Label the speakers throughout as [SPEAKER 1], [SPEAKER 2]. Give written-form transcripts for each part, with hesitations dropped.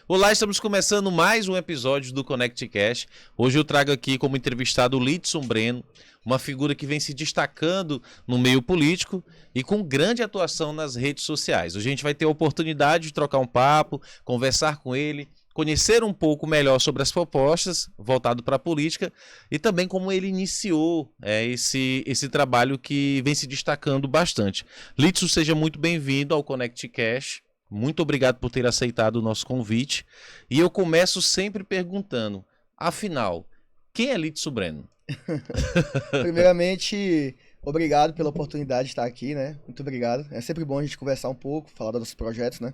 [SPEAKER 1] Olá, estamos começando mais um episódio do Connect Cash. Hoje eu trago aqui como entrevistado o Lidson Breno, uma figura que vem se destacando no meio político e com grande atuação nas redes sociais. Hoje a gente vai ter a oportunidade de trocar um papo, conversar com ele, conhecer um pouco melhor sobre as propostas voltado para a política e também como ele iniciou esse trabalho que vem se destacando bastante. Lidson, seja muito bem-vindo ao Connect Cash. Muito obrigado por ter aceitado o nosso convite. E eu começo sempre perguntando, afinal, quem é Lidson Breno?
[SPEAKER 2] Primeiramente, obrigado pela oportunidade de estar aqui, né? Muito obrigado. É sempre bom a gente conversar um pouco, falar dos nossos projetos, né?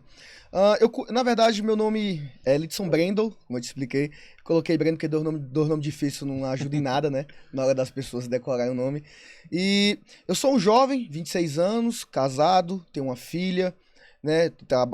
[SPEAKER 2] Na verdade, meu nome é Lidson Brendel, como eu te expliquei. Coloquei Brendo porque dois nomes difíceis não ajuda em nada, né? Na hora das pessoas decorarem o nome. E eu sou um jovem, 26 anos, casado, tenho uma filha, né?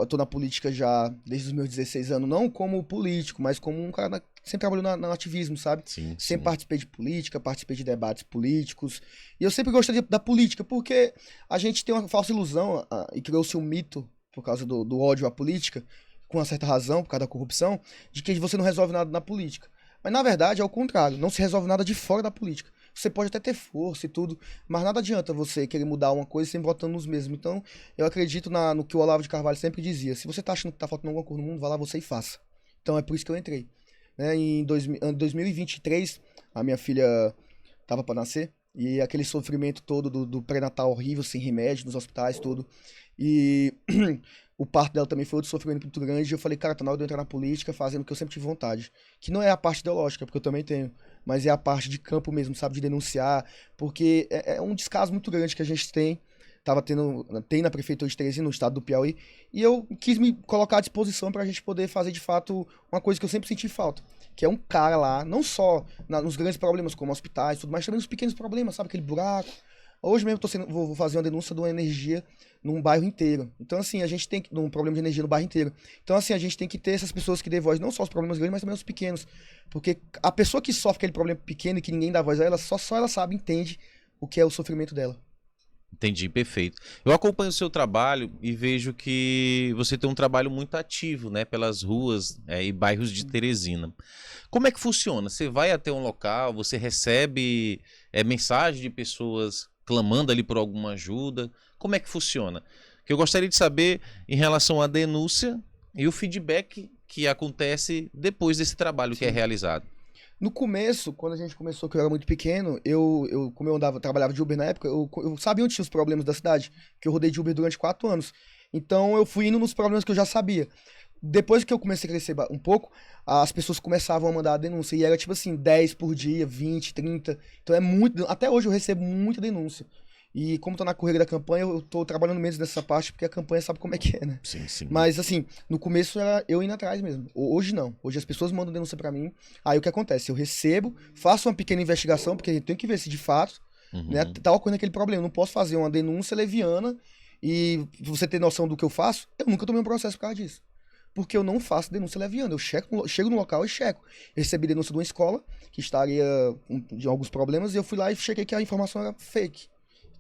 [SPEAKER 2] Tô na política já desde os meus 16 anos, não como político, mas como um cara que sempre trabalhou no ativismo, sabe?
[SPEAKER 1] Sim,
[SPEAKER 2] Sempre participei de política, participei de debates políticos. E eu sempre gostei da política, porque a gente tem uma falsa ilusão e criou-se um mito por causa do ódio à política, com uma certa razão, por causa da corrupção, de que você não resolve nada na política. Mas na verdade é o contrário, não se resolve nada de fora da política. Você pode até ter força e tudo, mas nada adianta você querer mudar uma coisa sempre votando nos mesmos. Então, eu acredito no que o Olavo de Carvalho sempre dizia. Se você tá achando que tá faltando alguma coisa no mundo, vá lá você e faça. Então, é por isso que eu entrei. Né? Em 2023, a minha filha tava para nascer, e aquele sofrimento todo do pré-natal horrível, sem remédio, nos hospitais, tudo. E o parto dela também foi outro sofrimento muito grande. E eu falei, cara, tá na hora de eu entrar na política fazendo o que eu sempre tive vontade. Que não é a parte ideológica, porque eu também tenho, mas é a parte de campo mesmo, sabe? De denunciar, porque é um descaso muito grande que a gente tem. Tem na prefeitura de Teresina, no estado do Piauí, e eu quis me colocar à disposição pra gente poder fazer de fato uma coisa que eu sempre senti falta, que é um cara lá, não só nos grandes problemas como hospitais, tudo, mas também nos pequenos problemas, sabe? Aquele buraco. Hoje mesmo vou fazer uma denúncia de uma energia num bairro inteiro. Então, assim, a gente tem um problema de energia no bairro inteiro. Então, assim, a gente tem que ter essas pessoas que dê voz, não só aos problemas grandes, mas também aos pequenos. Porque a pessoa que sofre aquele problema pequeno e que ninguém dá voz a ela, só ela sabe, entende o que é o sofrimento dela.
[SPEAKER 1] Entendi, perfeito. Eu acompanho o seu trabalho e vejo que você tem um trabalho muito ativo, né, pelas ruas e bairros de Teresina. Como é que funciona? Você vai até um local, você recebe mensagem de pessoas clamando ali por alguma ajuda? Como é que funciona? Que eu gostaria de saber em relação à denúncia e o feedback que acontece depois desse trabalho que é realizado.
[SPEAKER 2] No começo, quando a gente começou, que eu era muito pequeno, como eu trabalhava de Uber na época, eu sabia onde tinha os problemas da cidade, que eu rodei de Uber durante 4 anos. Então eu fui indo nos problemas que eu já sabia. Depois que eu comecei a crescer um pouco, as pessoas começavam a mandar a denúncia. E era tipo assim, 10 por dia, 20, 30. Então é muito. Até hoje eu recebo muita denúncia. E como tô na correria da campanha, eu tô trabalhando menos nessa parte, porque a campanha sabe como é que é, né?
[SPEAKER 1] Sim, sim.
[SPEAKER 2] Mas assim, no começo era eu indo atrás mesmo. Hoje não. Hoje as pessoas mandam denúncia pra mim. Aí o que acontece? Eu recebo, faço uma pequena investigação, porque a gente tem que ver se de fato, né, tá ocorrendo aquele problema. Eu não posso fazer uma denúncia leviana e você ter noção do que eu faço. Eu nunca tomei um processo por causa disso. Porque eu não faço denúncia leviana. Eu chego no local e checo. Eu recebi denúncia de uma escola que estaria de alguns problemas e eu fui lá e chequei que a informação era fake.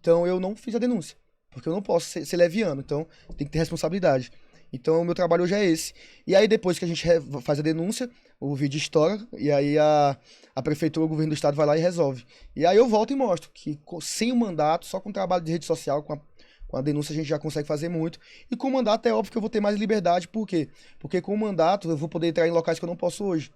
[SPEAKER 2] Então eu não fiz a denúncia, porque eu não posso ser leviano, então tem que ter responsabilidade. Então o meu trabalho hoje é esse. E aí depois que a gente faz a denúncia, o vídeo estoura, e aí a prefeitura, o governo do estado vai lá e resolve. E aí eu volto e mostro que sem o mandato, só com o trabalho de rede social, com a denúncia a gente já consegue fazer muito. E com o mandato é óbvio que eu vou ter mais liberdade, por quê? Porque com o mandato eu vou poder entrar em locais que eu não posso hoje.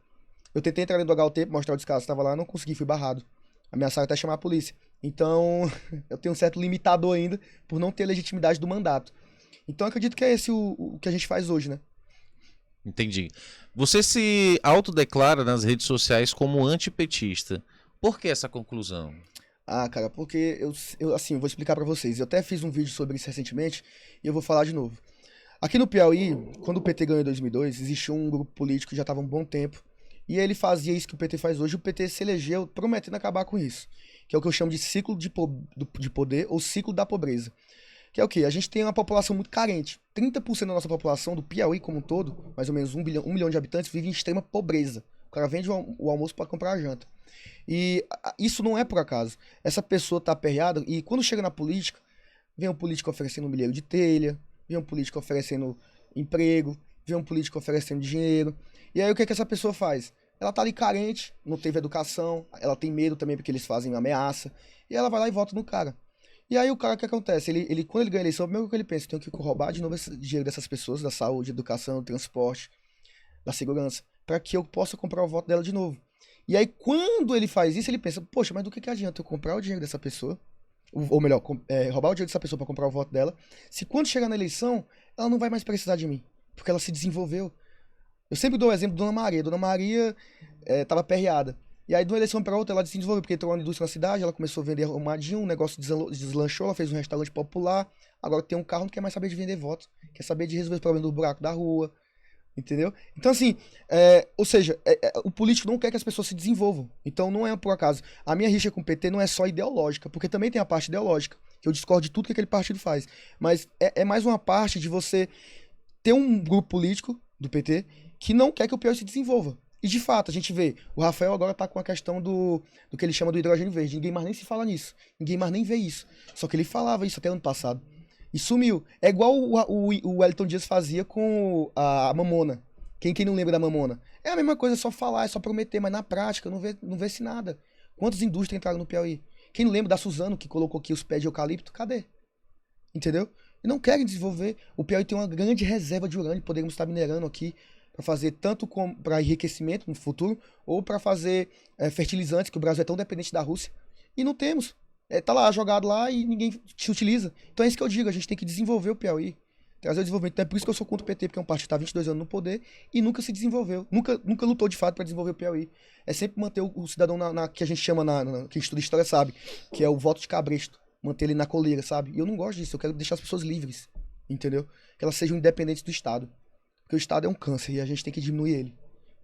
[SPEAKER 2] Eu tentei entrar dentro do HUT, mostrar o descaso, estava lá, não consegui, fui barrado. Ameaçaram até chamar a polícia. Então, eu tenho um certo limitador ainda por não ter legitimidade do mandato. Então, eu acredito que é esse o que a gente faz hoje, né?
[SPEAKER 1] Entendi. Você se autodeclara nas redes sociais como antipetista. Por que essa conclusão?
[SPEAKER 2] Ah, cara, porque assim, vou explicar pra vocês. Eu até fiz um vídeo sobre isso recentemente e eu vou falar de novo. Aqui no Piauí, quando o PT ganhou em 2002, existia um grupo político que já estava há um bom tempo e ele fazia isso que o PT faz hoje. O PT se elegeu prometendo acabar com isso, que é o que eu chamo de ciclo de poder ou ciclo da pobreza. Que é o quê? A gente tem uma população muito carente. 30% da nossa população, do Piauí como um todo, mais ou menos 1 milhão de habitantes, vive em extrema pobreza. O cara vende o almoço para comprar a janta. E isso não é por acaso. Essa pessoa tá aperreada e quando chega na política, vem um político oferecendo um milheiro de telha, vem um político oferecendo emprego. vê um político oferecendo dinheiro. E aí o que é que essa pessoa faz? Ela tá ali carente, não teve educação, ela tem medo também porque eles fazem ameaça, e ela vai lá e vota no cara. E aí o cara, o que acontece? Quando ele ganha a eleição, primeiro que ele pensa, tenho que roubar de novo esse dinheiro dessas pessoas, da saúde, educação, do transporte, da segurança, para que eu possa comprar o voto dela de novo. E aí quando ele faz isso, ele pensa, poxa, mas do que adianta eu comprar o dinheiro dessa pessoa, ou melhor, roubar o dinheiro dessa pessoa para comprar o voto dela, se quando chegar na eleição, ela não vai mais precisar de mim, porque ela se desenvolveu. Eu sempre dou o exemplo de Dona Maria. Dona Maria tava perreada. E aí, de uma eleição para outra, ela se desenvolveu, porque entrou na indústria na cidade, ela começou a vender arrumadinho, o negócio deslanchou, ela fez um restaurante popular, agora tem um carro, não quer mais saber de vender voto, quer saber de resolver o problema do buraco da rua, entendeu? Então, assim, ou seja, o político não quer que as pessoas se desenvolvam. Então, não é por acaso. A minha rixa com o PT não é só ideológica, porque também tem a parte ideológica, que eu discordo de tudo que aquele partido faz. Mas é mais uma parte de você ter um grupo político do PT que não quer que o Piauí se desenvolva. E de fato, a gente vê, o Rafael agora tá com a questão do que ele chama do hidrogênio verde. Ninguém mais nem se fala nisso. Ninguém mais nem vê isso. Só que ele falava isso até ano passado. E sumiu. É igual o Wellington Dias fazia com a Mamona. Quem não lembra da Mamona? É a mesma coisa, é só falar, é só prometer, mas na prática não vê-se nada. Quantas indústrias entraram no Piauí? Quem não lembra da Suzano, que colocou aqui os pés de eucalipto? Cadê? Entendeu? E não querem desenvolver. O Piauí tem uma grande reserva de urânio, poderíamos estar minerando aqui para fazer tanto para enriquecimento no futuro, ou para fazer fertilizantes, que o Brasil é tão dependente da Rússia. E não temos. Tá lá, jogado lá e ninguém se utiliza. Então é isso que eu digo, a gente tem que desenvolver o Piauí. Trazer o desenvolvimento. Então é por isso que eu sou contra o PT, porque é um partido que está 22 anos no poder e nunca se desenvolveu. Nunca lutou de fato para desenvolver o Piauí. É sempre manter o cidadão que a gente chama, que estuda história sabe, que é o voto de cabresto. Manter ele na coleira, sabe? E eu não gosto disso, eu quero deixar as pessoas livres, entendeu? Que elas sejam independentes do Estado. Porque o Estado é um câncer e a gente tem que diminuir ele.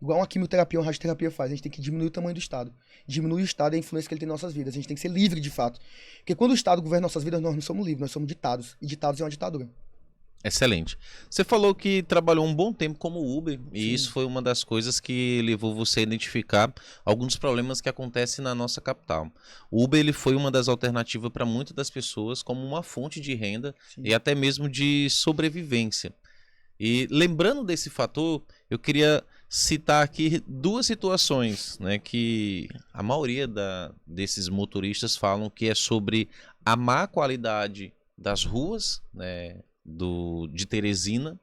[SPEAKER 2] Igual uma quimioterapia, uma radioterapia faz, a gente tem que diminuir o tamanho do Estado. Diminuir o Estado e a influência que ele tem em nossas vidas. A gente tem que ser livre de fato. Porque quando o Estado governa nossas vidas, nós não somos livres, nós somos ditados. E ditados é uma ditadura.
[SPEAKER 1] Excelente. Você falou que trabalhou um bom tempo como Uber, e
[SPEAKER 2] Sim.
[SPEAKER 1] isso foi uma das coisas que levou você a identificar alguns problemas que acontecem na nossa capital. O Uber ele foi uma das alternativas para muitas das pessoas como uma fonte de renda
[SPEAKER 2] Sim.
[SPEAKER 1] e até mesmo de sobrevivência. E lembrando desse fator, eu queria citar aqui duas situações, né, que a maioria desses motoristas falam que é sobre a má qualidade das ruas, né, de Teresina.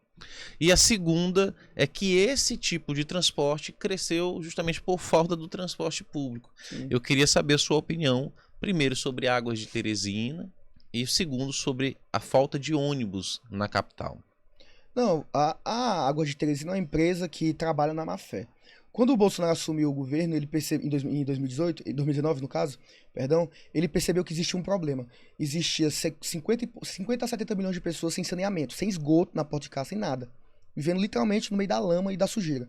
[SPEAKER 1] E a segunda é que esse tipo de transporte cresceu justamente por falta do transporte público.
[SPEAKER 2] Sim.
[SPEAKER 1] Eu queria saber a sua opinião, primeiro sobre Águas de Teresina e segundo sobre a falta de ônibus na capital.
[SPEAKER 2] Não, a Águas de Teresina é uma empresa que trabalha na má fé. Quando o Bolsonaro assumiu o governo, ele percebeu, em 2018, em 2019 no caso, perdão, ele percebeu que existia um problema. Existia 50 a 70 milhões de pessoas sem saneamento, sem esgoto na porta de casa, sem nada. Vivendo literalmente no meio da lama e da sujeira.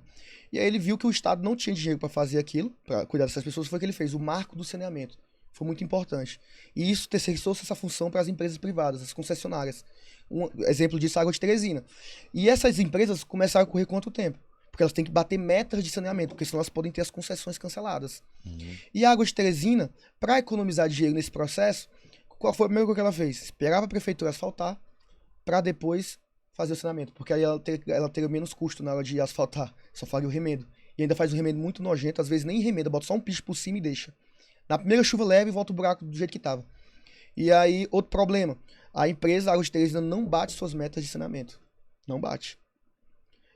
[SPEAKER 2] E aí ele viu que o Estado não tinha dinheiro para fazer aquilo, para cuidar dessas pessoas, foi que ele fez o marco do saneamento. Foi muito importante. E isso terceirizou essa função para as empresas privadas, as concessionárias. Um exemplo disso é a Água de Teresina. E essas empresas começaram a correr contra o tempo. Porque elas têm que bater metas de saneamento, porque senão elas podem ter as concessões canceladas. E a Água de Teresina, para economizar dinheiro nesse processo, qual foi a primeira coisa que ela fez? Esperava a prefeitura asfaltar, para depois fazer o saneamento. Porque aí ela teria menos custo na hora de asfaltar. Só faria o remedo. E ainda faz um remedo muito nojento, às vezes nem remeda, bota só um piche por cima e deixa. Na primeira chuva leve, volta o buraco do jeito que estava. E aí, outro problema. A empresa, a Água de Teresina, não bate suas metas de saneamento. Não bate.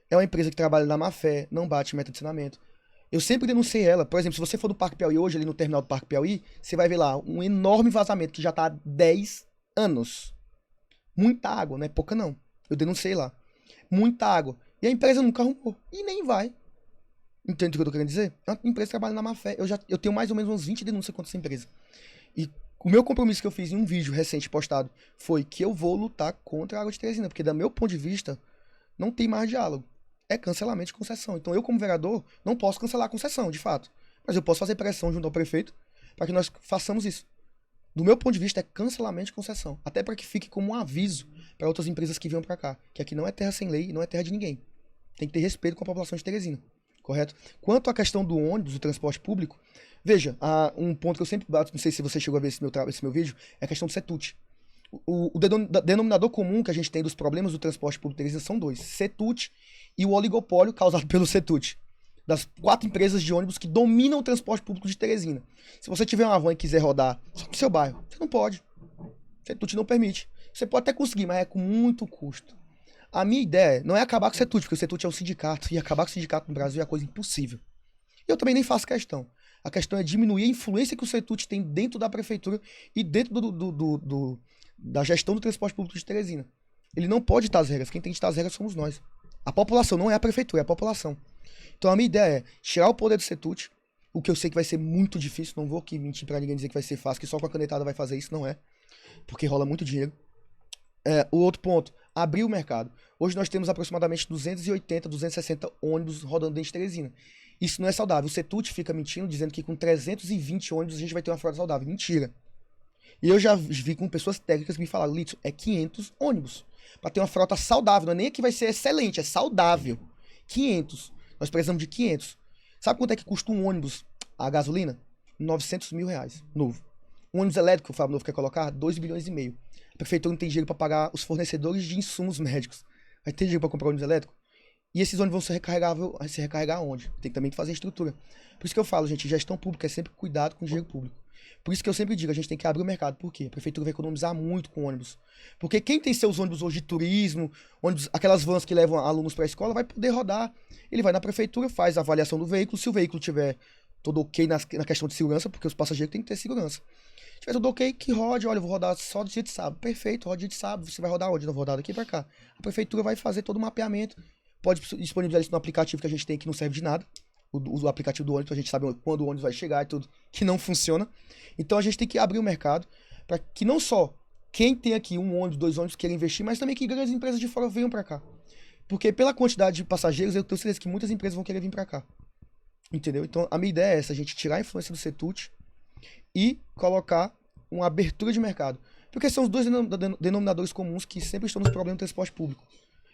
[SPEAKER 2] É uma empresa que trabalha na má fé, não bate meta de saneamento. Eu sempre denunciei ela. Por exemplo, se você for do Parque Piauí hoje, ali no terminal do Parque Piauí, você vai ver lá um enorme vazamento que já está há 10 anos. Muita água, não é pouca não. Eu denunciei lá. Muita água. E a empresa nunca arrumou. E nem vai. Entende o que eu tô querendo dizer? É uma empresa que trabalha na má fé. Eu tenho mais ou menos uns 20 denúncias contra essa empresa. E o meu compromisso que eu fiz em um vídeo recente postado foi que eu vou lutar contra a Água de Teresina. Porque, do meu ponto de vista, não tem mais diálogo. É cancelamento de concessão. Então eu, como vereador, não posso cancelar a concessão, de fato. Mas eu posso fazer pressão junto ao prefeito para que nós façamos isso. Do meu ponto de vista, é cancelamento de concessão. Até para que fique como um aviso para outras empresas que venham para cá. Que aqui não é terra sem lei e não é terra de ninguém. Tem que ter respeito com a população de Teresina. Correto? Quanto à questão do ônibus, do transporte público, veja, um ponto que eu sempre bato, não sei se você chegou a ver esse meu vídeo, é a questão do CETUT. O denominador comum que a gente tem dos problemas do transporte público de Teresina são dois, CETUT e o oligopólio causado pelo Setut, das 4 empresas de ônibus que dominam o transporte público de Teresina. Se você tiver uma van e quiser rodar só no seu bairro, você não pode. O Setut não permite. Você pode até conseguir, mas é com muito custo. A minha ideia não é acabar com o Setut, porque o Setut é um sindicato, e acabar com o sindicato no Brasil é coisa impossível. Eu também nem faço questão. A questão é diminuir a influência que o Setut tem dentro da prefeitura e dentro da gestão do transporte público de Teresina. Ele não pode ditar as regras. Quem tem que ditar as regras somos nós. A população, não é a prefeitura, é a população. Então a minha ideia é tirar o poder do Setut, o que eu sei que vai ser muito difícil, não vou aqui mentir pra ninguém dizer que vai ser fácil, que só com a canetada vai fazer isso, não é. Porque rola muito dinheiro. O outro ponto, abrir o mercado. Hoje nós temos aproximadamente 280, 260 ônibus rodando dentro de Teresina. Isso não é saudável. O Setut fica mentindo, dizendo que com 320 ônibus a gente vai ter uma frota saudável. Mentira. E eu já vi com pessoas técnicas que me falaram, Litson, é 500 ônibus. Pra ter uma frota saudável. Não é nem que vai ser excelente, é saudável. 500. Nós precisamos de 500. Sabe quanto é que custa um ônibus a gasolina? 900 mil reais. Novo. Um ônibus elétrico que o Fábio Novo quer colocar, 2 bilhões e meio. A prefeitura não tem dinheiro pra pagar os fornecedores de insumos médicos. Vai ter dinheiro pra comprar ônibus elétrico? E esses ônibus vão se recarregar onde? Tem que também fazer estrutura. Por isso que eu falo, gente, gestão pública é sempre cuidado com dinheiro público. Por isso que eu sempre digo, a gente tem que abrir o mercado. Por quê? A prefeitura vai economizar muito com ônibus. Porque quem tem seus ônibus hoje de turismo, ônibus, aquelas vans que levam alunos para a escola, vai poder rodar. Ele vai na prefeitura, faz a avaliação do veículo. Se o veículo tiver todo ok na questão de segurança, porque os passageiros têm que ter segurança. Se tiver tudo ok, que rode. Olha, eu vou rodar só dia de sábado. Perfeito, roda dia de sábado. Você vai rodar onde? Não vou rodar daqui para cá. A prefeitura vai fazer todo o mapeamento. Pode disponibilizar isso no aplicativo que a gente tem, que não serve de nada. O aplicativo do ônibus, a gente sabe quando o ônibus vai chegar e tudo, que não funciona. Então a gente tem que abrir o mercado para que não só quem tem aqui um ônibus, 2 ônibus queira investir, mas também que grandes empresas de fora venham para cá. Porque pela quantidade de passageiros, eu tenho certeza que muitas empresas vão querer vir para cá. Entendeu? Então a minha ideia é essa, a gente tirar a influência do Setut e colocar uma abertura de mercado. Porque são os dois denominadores comuns que sempre estão nos problemas do transporte público.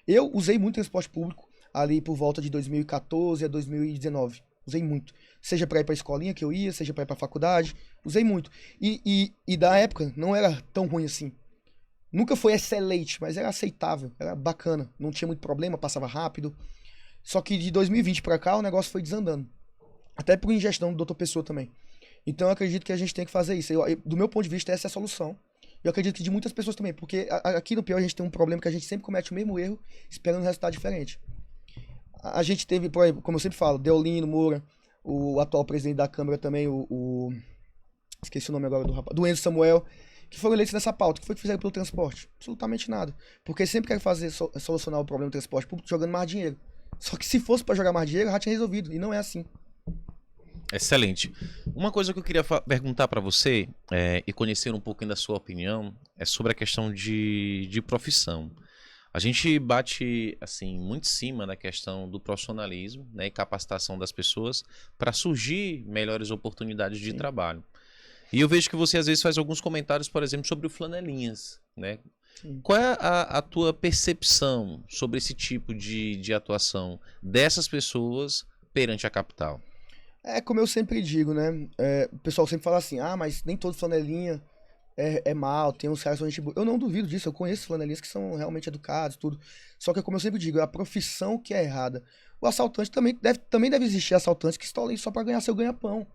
[SPEAKER 2] Eu usei muito transporte público ali por volta de 2014 a 2019. Usei muito. Seja para ir para a escolinha que eu ia, seja para ir para a faculdade. Usei muito. E da época não era tão ruim assim. Nunca foi excelente, mas era aceitável. Era bacana. Não tinha muito problema, passava rápido. Só que de 2020 para cá o negócio foi desandando. Até por ingestão do Dr. Pessoa também. Então eu acredito que a gente tem que fazer isso. Do meu ponto de vista, essa é a solução. Eu acredito que de muitas pessoas também, porque aqui no Piauí a gente tem um problema que a gente sempre comete o mesmo erro, esperando um resultado diferente. A gente teve, por exemplo, como eu sempre falo, Deolino Moura, o atual presidente da Câmara também, esqueci o nome agora do rapaz, do Enzo Samuel, que foram eleitos nessa pauta. O que foi que fizeram pelo transporte? Absolutamente nada. Porque sempre querem fazer, solucionar o problema do transporte público jogando mais dinheiro. Só que se fosse para jogar mais dinheiro, já tinha resolvido, e não é assim.
[SPEAKER 1] Excelente. Uma coisa que eu queria perguntar para você, e conhecer um pouquinho da sua opinião, é sobre a questão de profissão. A gente bate assim muito em cima na questão do profissionalismo, né, e capacitação das pessoas para surgir melhores oportunidades de trabalho. E eu vejo que você às vezes faz alguns comentários, por exemplo, sobre o flanelinhas, né?
[SPEAKER 2] Sim.
[SPEAKER 1] Qual é a tua percepção sobre esse tipo de atuação dessas pessoas perante a capital?
[SPEAKER 2] É como eu sempre digo, né? O pessoal sempre fala assim, mas nem todo flanelinha é mal, tem uns caras que são gente boa. Eu não duvido disso, eu conheço flanelinhas que são realmente educados, tudo. Só que, como eu sempre digo, é a profissão que é errada. O assaltante também deve existir assaltantes que estão ali só pra ganhar seu ganha-pão.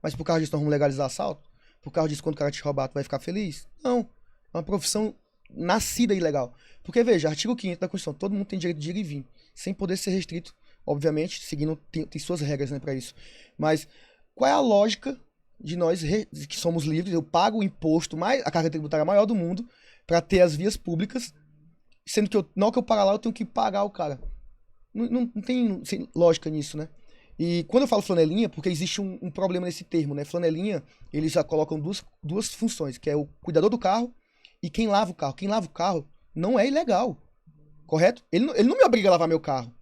[SPEAKER 2] Mas por causa disso nós vamos legalizar assalto? Por causa disso, quando o cara te roubar, tu vai ficar feliz? Não. É uma profissão nascida ilegal. Porque, veja, artigo 500 da Constituição, todo mundo tem direito de ir e vir, sem poder ser restrito, obviamente, seguindo, tem suas regras, né, pra isso. Mas qual é a lógica de nós que somos livres? Eu pago o imposto, a carga tributária maior do mundo, para ter as vias públicas, sendo que na hora que eu pagar lá, eu tenho que pagar o cara. Não tem lógica nisso, né? E quando eu falo flanelinha, porque existe um problema nesse termo, né? Flanelinha, eles já colocam duas funções, que é o cuidador do carro e quem lava o carro. Quem lava o carro não é ilegal, correto? Ele não me obriga a lavar meu carro.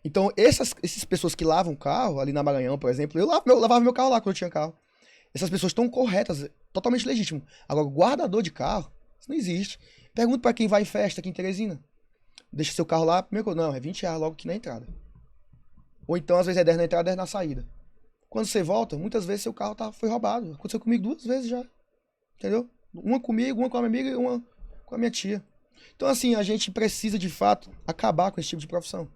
[SPEAKER 2] Então, essas pessoas que lavam o carro, ali na Maranhão, por exemplo, eu lavava meu carro lá quando eu tinha carro. Essas pessoas estão corretas, totalmente legítimo. Agora, guardador de carro, isso não existe. Pergunta pra quem vai em festa aqui em Teresina. Deixa seu carro lá, primeiro, não, é 20 reais logo aqui na entrada. Ou então, às vezes, é 10 na entrada, 10 na saída. Quando você volta, muitas vezes seu carro foi roubado. Aconteceu comigo 2 vezes já. Entendeu? Uma comigo, uma com a minha amiga e uma com a minha tia. Então, assim, a gente precisa, de fato, acabar com esse tipo de profissão.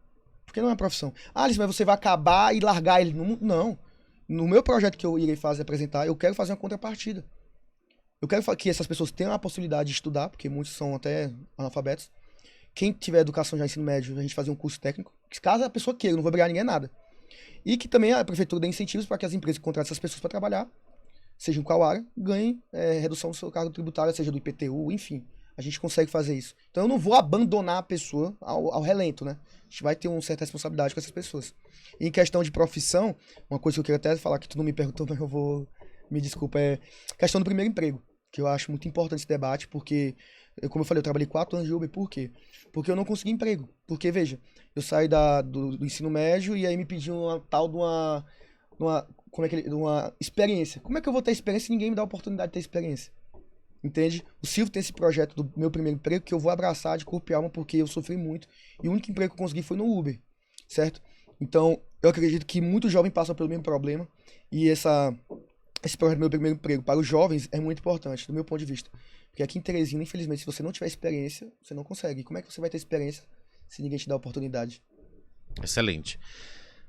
[SPEAKER 2] Porque não é uma profissão. Ah, Alice, mas você vai acabar e largar ele. Não. No meu projeto que eu irei apresentar, eu quero fazer uma contrapartida. Eu quero que essas pessoas tenham a possibilidade de estudar, porque muitos são até analfabetos. Quem tiver educação já ensino médio, a gente fazer um curso técnico. Caso a pessoa queira, eu não vou obrigar ninguém a nada. E que também a prefeitura dê incentivos para que as empresas que contratem essas pessoas para trabalhar, seja em qual área, ganhem redução do seu cargo tributário, seja do IPTU, enfim. A gente consegue fazer isso. Então eu não vou abandonar a pessoa ao relento, né? A gente vai ter uma certa responsabilidade com essas pessoas. E em questão de profissão, uma coisa que eu queria até falar que tu não me perguntou, mas eu vou... Me desculpa, é questão do primeiro emprego, que eu acho muito importante esse debate, porque, como eu falei, eu trabalhei 4 anos de Uber, por quê? Porque eu não consegui emprego. Porque, veja, eu saí do ensino médio e aí me pediam uma tal de uma experiência. Como é que eu vou ter experiência se ninguém me dá a oportunidade de ter experiência? Entende? O Silvio tem esse projeto do meu primeiro emprego que eu vou abraçar de corpo e alma porque eu sofri muito. E o único emprego que eu consegui foi no Uber, certo? Então, eu acredito que muitos jovens passam pelo mesmo problema. E esse projeto do meu primeiro emprego para os jovens é muito importante, do meu ponto de vista. Porque aqui em Teresina, infelizmente, se você não tiver experiência, você não consegue. E como é que você vai ter experiência se ninguém te dá a oportunidade?
[SPEAKER 1] Excelente.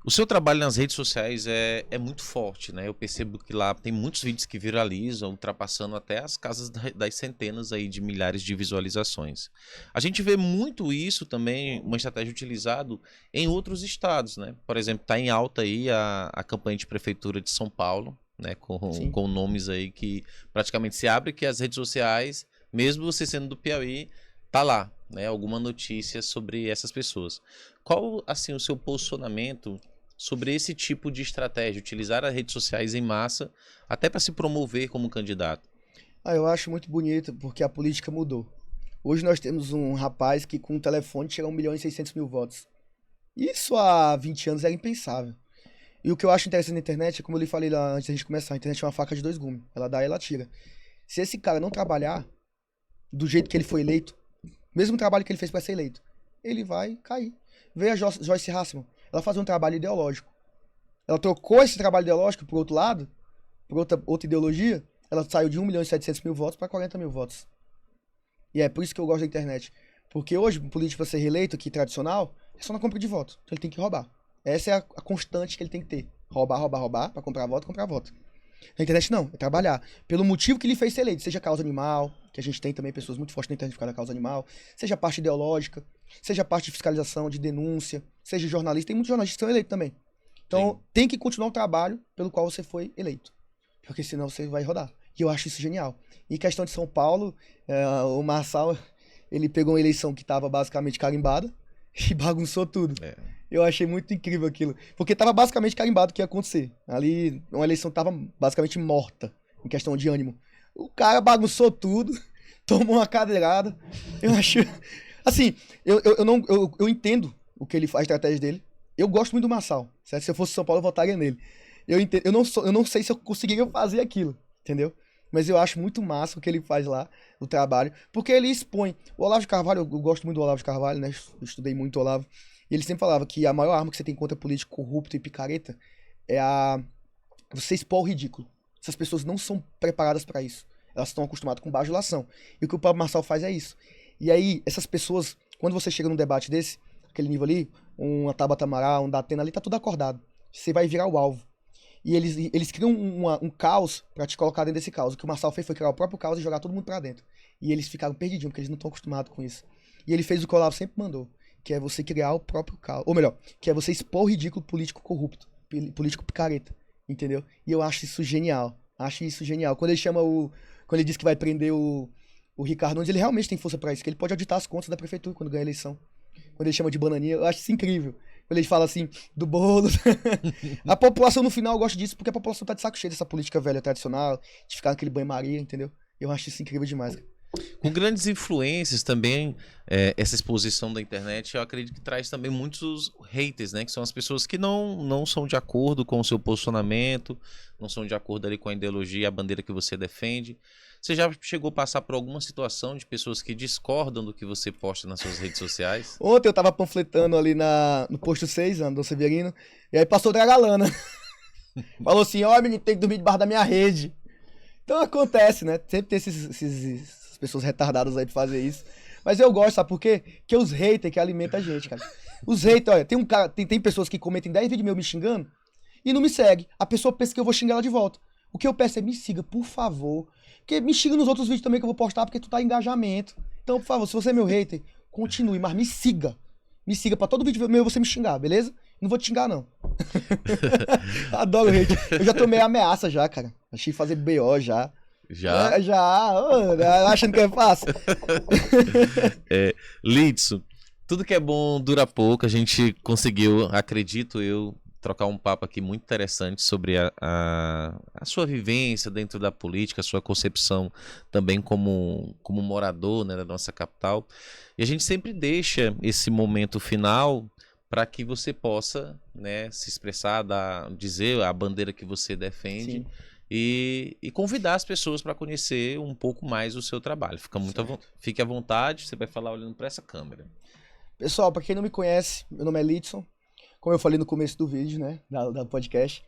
[SPEAKER 1] O seu trabalho nas redes sociais é muito forte, né? Eu percebo que lá tem muitos vídeos que viralizam, ultrapassando até as casas das centenas aí de milhares de visualizações. A gente vê muito isso também, uma estratégia utilizada em outros estados, né? Por exemplo, está em alta aí a campanha de prefeitura de São Paulo, né? Com nomes aí que praticamente se abre que as redes sociais, mesmo você sendo do Piauí, tá lá, né? Alguma notícia sobre essas pessoas. Qual, assim, o seu posicionamento sobre esse tipo de estratégia, utilizar as redes sociais em massa, até para se promover como candidato?
[SPEAKER 2] Eu acho muito bonito, porque a política mudou. Hoje nós temos um rapaz que com um telefone chega a 1.600.000 votos. Isso há 20 anos era impensável. E o que eu acho interessante na internet é, como eu lhe falei lá antes da gente começar, a internet é uma faca de 2 gumes. Ela dá e ela tira. Se esse cara não trabalhar do jeito que ele foi eleito, mesmo trabalho que ele fez para ser eleito, ele vai cair. Veja a Joyce Hasselman. Ela fazia um trabalho ideológico. Ela trocou esse trabalho ideológico por outro lado, por outra ideologia. Ela saiu de 1.700.000 votos para 40.000 votos. E é por isso que eu gosto da internet. Porque hoje, um político para ser reeleito aqui tradicional, é só na compra de voto. Então ele tem que roubar. Essa é a constante que ele tem que ter. Roubar para comprar voto. Na internet não, é trabalhar. Pelo motivo que ele fez ser eleito, seja causa animal, que a gente tem também pessoas muito fortes na internet por causa da causa animal, seja parte ideológica, seja parte de fiscalização, de denúncia, seja jornalista, tem muitos jornalistas que são eleitos também. Então Sim. Tem que continuar o trabalho pelo qual você foi eleito, porque senão você vai rodar. E eu acho isso genial. E questão de São Paulo, o Marçal, ele pegou uma eleição que estava basicamente carimbada e bagunçou tudo. Eu achei muito incrível aquilo. Porque tava basicamente carimbado o que ia acontecer. Ali, uma eleição tava basicamente morta, em questão de ânimo. O cara bagunçou tudo, tomou uma cadeirada. Eu acho... Assim, eu entendo o que ele faz, a estratégia dele. Eu gosto muito do Marçal, certo? Se eu fosse São Paulo, eu votaria nele. Eu não sei se eu conseguiria fazer aquilo, entendeu? Mas eu acho muito massa o que ele faz lá, o trabalho. Porque ele expõe. O Olavo de Carvalho, eu gosto muito do Olavo de Carvalho, né? Eu estudei muito o Olavo. E ele sempre falava que a maior arma que você tem contra político corrupto e picareta é você expor o ridículo. Essas pessoas não são preparadas para isso. Elas estão acostumadas com bajulação. E o que o Pablo Marçal faz é isso. E aí, essas pessoas, quando você chega num debate desse, aquele nível ali, uma Tabata Amaral, um Datena ali, tá tudo acordado. Você vai virar o alvo. E eles criam um caos pra te colocar dentro desse caos. O que o Marçal fez foi criar o próprio caos e jogar todo mundo pra dentro. E eles ficaram perdidinhos, porque eles não estão acostumados com isso. E ele fez o que o Olavo sempre mandou, que é você criar o próprio caos. Ou melhor, que é você expor o ridículo político corrupto, político picareta, entendeu? E eu acho isso genial. Acho isso genial. Quando ele diz que vai prender o Ricardo Nunes, ele realmente tem força pra isso, que ele pode auditar as contas da prefeitura quando ganha a eleição. Quando ele chama de bananinha, eu acho isso incrível. Quando ele fala assim, do bolo. A população no final gosta disso, porque a população tá de saco cheio dessa política velha tradicional, de ficar naquele banho-maria, entendeu? Eu acho isso incrível demais.
[SPEAKER 1] Com grandes influências também, essa exposição da internet, eu acredito que traz também muitos haters, né? Que são as pessoas que não são de acordo com o seu posicionamento, não são de acordo ali com a ideologia, a bandeira que você defende. Você já chegou a passar por alguma situação de pessoas que discordam do que você posta nas suas redes sociais?
[SPEAKER 2] Ontem eu tava panfletando ali no posto 6, Dom Severino, e aí passou o Dragalana. Falou assim, ó, menino, tem que dormir debaixo da minha rede. Então acontece, né? Sempre tem essas pessoas retardadas aí pra fazer isso. Mas eu gosto, sabe por quê? Porque os haters que alimentam a gente, cara. Os haters, olha, tem um cara, tem pessoas que comentam 10 vídeos meus me xingando e não me segue. A pessoa pensa que eu vou xingar ela de volta. O que eu peço é me siga, por favor. Porque me siga nos outros vídeos também que eu vou postar, porque tu tá em engajamento. Então, por favor, se você é meu hater, continue, mas me siga. Me siga pra todo vídeo meu você me xingar, beleza? Não vou te xingar, não. Adoro hate. Eu já tomei ameaça já, cara. Achei fazer BO já.
[SPEAKER 1] Já?
[SPEAKER 2] Já. Ô, achando que é fácil.
[SPEAKER 1] Lidson, tudo que é bom dura pouco. A gente conseguiu, acredito eu, trocar um papo aqui muito interessante sobre a sua vivência dentro da política, a sua concepção também como morador, né, da nossa capital. E a gente sempre deixa esse momento final para que você possa, né, se expressar, dizer a bandeira que você defende.
[SPEAKER 2] Sim.
[SPEAKER 1] E convidar as pessoas para conhecer um pouco mais o seu trabalho. Fique à vontade, você vai falar olhando para essa câmera.
[SPEAKER 2] Pessoal, pra quem não me conhece, meu nome é Lidson. Como eu falei no começo do vídeo, né, da podcast.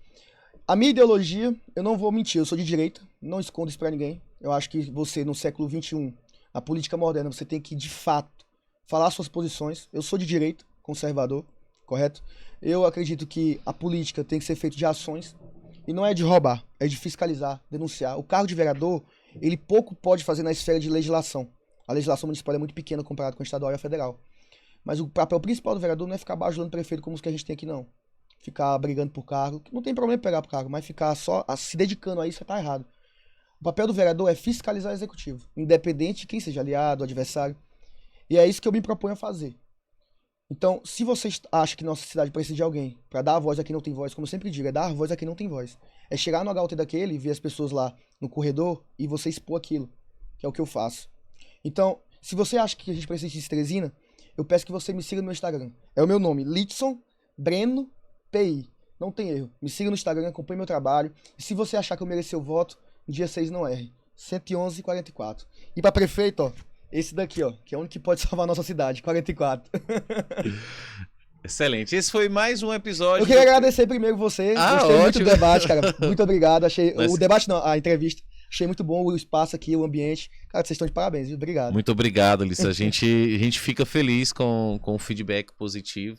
[SPEAKER 2] A minha ideologia, eu não vou mentir, eu sou de direita, não escondo isso pra ninguém. Eu acho que você, no século XXI, a política moderna, você tem que, de fato, falar suas posições. Eu sou de direita, conservador, correto? Eu acredito que a política tem que ser feita de ações, e não é de roubar, é de fiscalizar, denunciar. O cargo de vereador, ele pouco pode fazer na esfera de legislação. A legislação municipal é muito pequena comparada com a estadual e a federal. Mas o papel principal do vereador não é ficar bajulando o prefeito como os que a gente tem aqui, não. Ficar brigando por cargo, não tem problema pegar por cargo, mas ficar só se dedicando a isso tá errado. O papel do vereador é fiscalizar o executivo, independente de quem seja aliado, adversário. E é isso que eu me proponho a fazer. Então, se você acha que nossa cidade precisa de alguém para dar a voz a quem não tem voz, como eu sempre digo, é dar a voz a quem não tem voz. É chegar no HUT daquele e ver as pessoas lá no corredor e você expor aquilo, que é o que eu faço. Então, se você acha que a gente precisa de Teresina, eu peço que você me siga no meu Instagram. É o meu nome, Lidson Breno PI. Não tem erro. Me siga no Instagram, acompanhe meu trabalho. E se você achar que eu mereci o voto, no dia 6 não erre. 111,44. E para prefeito, ó, esse daqui, ó, que é o único que pode salvar a nossa cidade, 44.
[SPEAKER 1] Excelente. Esse foi mais um episódio.
[SPEAKER 2] Eu queria agradecer primeiro você. Gostei muito do debate, cara. Muito obrigado. Achei o debate não, a entrevista. Achei muito bom o espaço aqui, o ambiente. Cara, vocês estão de parabéns, viu? Obrigado.
[SPEAKER 1] Muito obrigado, Lissa. A gente fica feliz com o feedback positivo.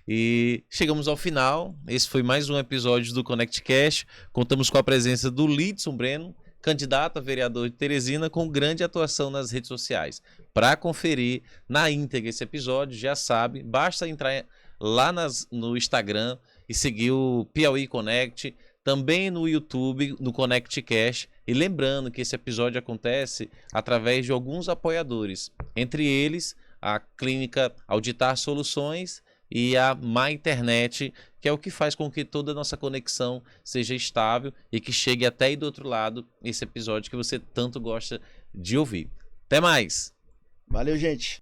[SPEAKER 1] E chegamos ao final. Esse foi mais um episódio do ConnectCast. Contamos com a presença do Lidson Breno, candidato a vereador de Teresina, com grande atuação nas redes sociais. Para conferir na íntegra esse episódio, já sabe, basta entrar lá no Instagram e seguir o Piauí Connect, também no YouTube, no ConnectCast. E lembrando que esse episódio acontece através de alguns apoiadores, entre eles a Clínica Auditar Soluções e a My Internet, que é o que faz com que toda a nossa conexão seja estável e que chegue até aí do outro lado esse episódio que você tanto gosta de ouvir. Até mais!
[SPEAKER 2] Valeu, gente!